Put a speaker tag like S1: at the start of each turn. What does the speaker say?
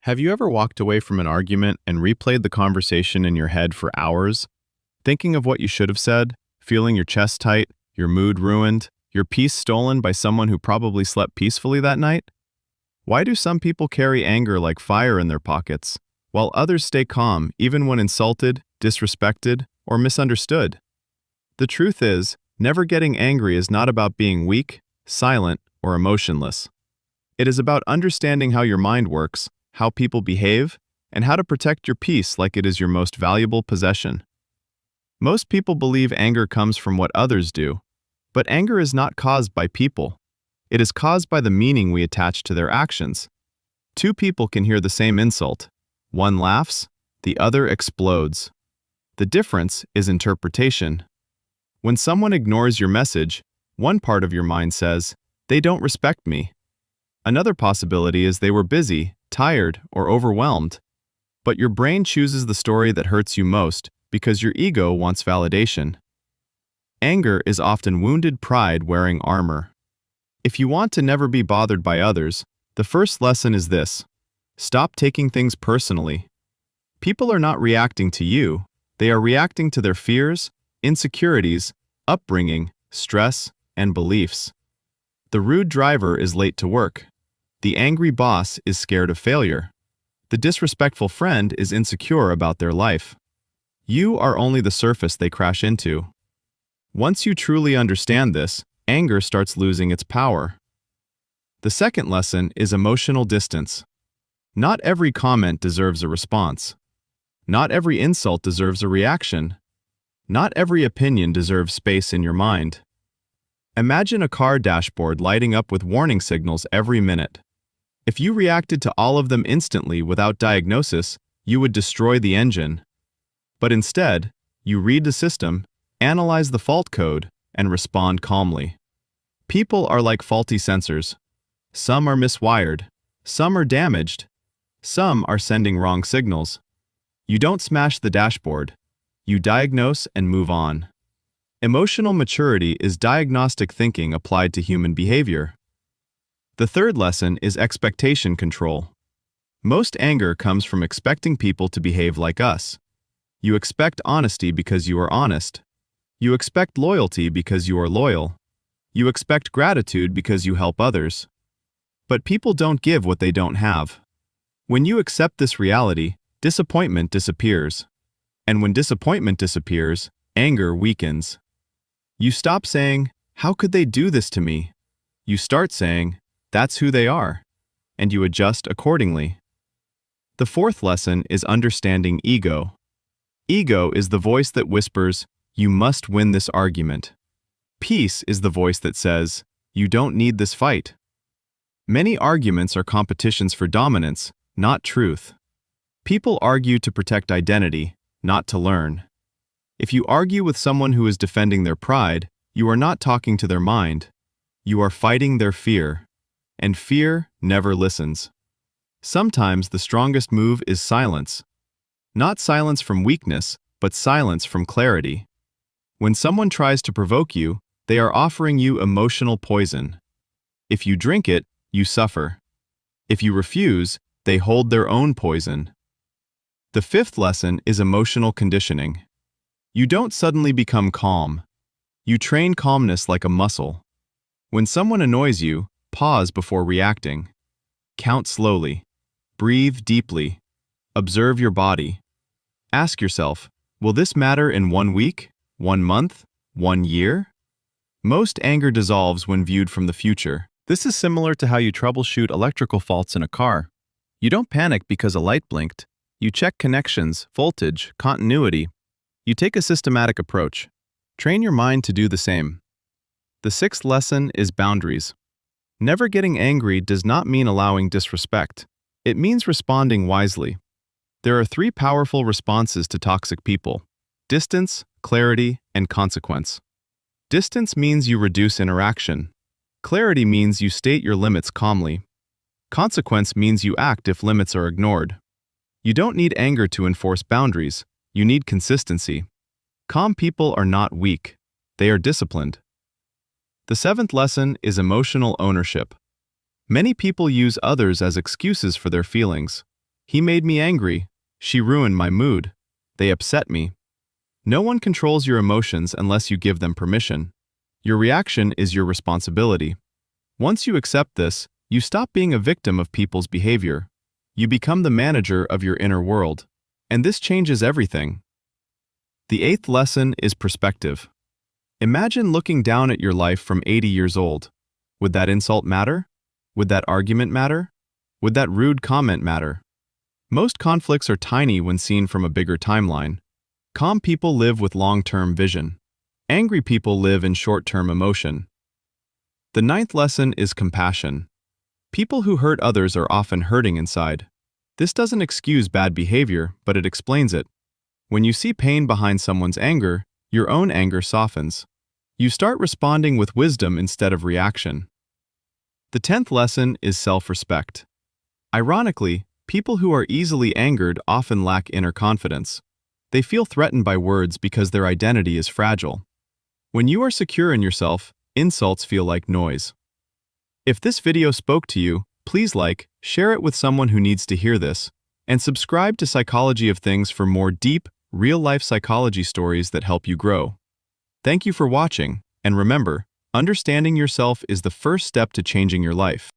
S1: Have you ever walked away from an argument and replayed the conversation in your head for hours, thinking of what you should have said, feeling your chest tight, your mood ruined, your peace stolen by someone who probably slept peacefully that night? Why do some people carry anger like fire in their pockets, while others stay calm even when insulted, disrespected, or misunderstood? The truth is, never getting angry is not about being weak, silent, or emotionless. It is about understanding how your mind works, how people behave, and how to protect your peace like it is your most valuable possession. Most people believe anger comes from what others do, but anger is not caused by people. It is caused by the meaning we attach to their actions. Two people can hear the same insult. One laughs, the other explodes. The difference is interpretation. When someone ignores your message, one part of your mind says, "They don't respect me." Another possibility is they were busy, tired, or overwhelmed. But your brain chooses the story that hurts you most because your ego wants validation. Anger is often wounded pride wearing armor. If you want to never be bothered by others, the first lesson is this: stop taking things personally. People are not reacting to you, they are reacting to their fears, insecurities, upbringing, stress, and beliefs. The rude driver is late to work. The angry boss is scared of failure. The disrespectful friend is insecure about their life. You are only the surface they crash into. Once you truly understand this, anger starts losing its power. The second lesson is emotional distance. Not every comment deserves a response. Not every insult deserves a reaction. Not every opinion deserves space in your mind. Imagine a car dashboard lighting up with warning signals every minute. If you reacted to all of them instantly without diagnosis, you would destroy the engine. But instead, you read the system, analyze the fault code, and respond calmly. People are like faulty sensors. Some are miswired, some are damaged, some are sending wrong signals. You don't smash the dashboard. You diagnose and move on. Emotional maturity is diagnostic thinking applied to human behavior. The third lesson is expectation control. Most anger comes from expecting people to behave like us. You expect honesty because you are honest. You expect loyalty because you are loyal. You expect gratitude because you help others. But people don't give what they don't have. When you accept this reality, disappointment disappears. And when disappointment disappears, anger weakens. You stop saying, "How could they do this to me?" You start saying, "That's who they are," and you adjust accordingly. The fourth lesson is understanding ego. Ego is the voice that whispers, "You must win this argument." Peace is the voice that says, "You don't need this fight." Many arguments are competitions for dominance, not truth. People argue to protect identity, not to learn. If you argue with someone who is defending their pride, you are not talking to their mind. You are fighting their fear. And fear never listens. Sometimes the strongest move is silence. Not silence from weakness, but silence from clarity. When someone tries to provoke you, they are offering you emotional poison. If you drink it, you suffer. If you refuse, they hold their own poison. The fifth lesson is emotional conditioning. You don't suddenly become calm. You train calmness like a muscle. When someone annoys you, pause before reacting. Count slowly. Breathe deeply. Observe your body. Ask yourself, will this matter in 1 week, 1 month, 1 year? Most anger dissolves when viewed from the future. This is similar to how you troubleshoot electrical faults in a car. You don't panic because a light blinked. You check connections, voltage, continuity. You take a systematic approach. Train your mind to do the same. The sixth lesson is boundaries. Never getting angry does not mean allowing disrespect. It means responding wisely. There are 3 powerful responses to toxic people: distance, clarity, and consequence. Distance means you reduce interaction. Clarity means you state your limits calmly. Consequence means you act if limits are ignored. You don't need anger to enforce boundaries. You need consistency. Calm people are not weak. They are disciplined. The seventh lesson is emotional ownership. Many people use others as excuses for their feelings. He made me angry. She ruined my mood. They upset me. No one controls your emotions unless you give them permission. Your reaction is your responsibility. Once you accept this, you stop being a victim of people's behavior. You become the manager of your inner world. And this changes everything. The eighth lesson is perspective. Imagine looking down at your life from 80 years old. Would that insult matter? Would that argument matter? Would that rude comment matter? Most conflicts are tiny when seen from a bigger timeline. Calm people live with long-term vision. Angry people live in short-term emotion. The ninth lesson is compassion. People who hurt others are often hurting inside. This doesn't excuse bad behavior, but it explains it. When you see pain behind someone's anger, your own anger softens. You start responding with wisdom instead of reaction. The 10th lesson is self-respect. Ironically, people who are easily angered often lack inner confidence. They feel threatened by words because their identity is fragile. When you are secure in yourself, insults feel like noise. If this video spoke to you, please like, share it with someone who needs to hear this, and subscribe to Psychology of Things for more deep, real-life psychology stories that help you grow. Thank you for watching, and remember, understanding yourself is the first step to changing your life.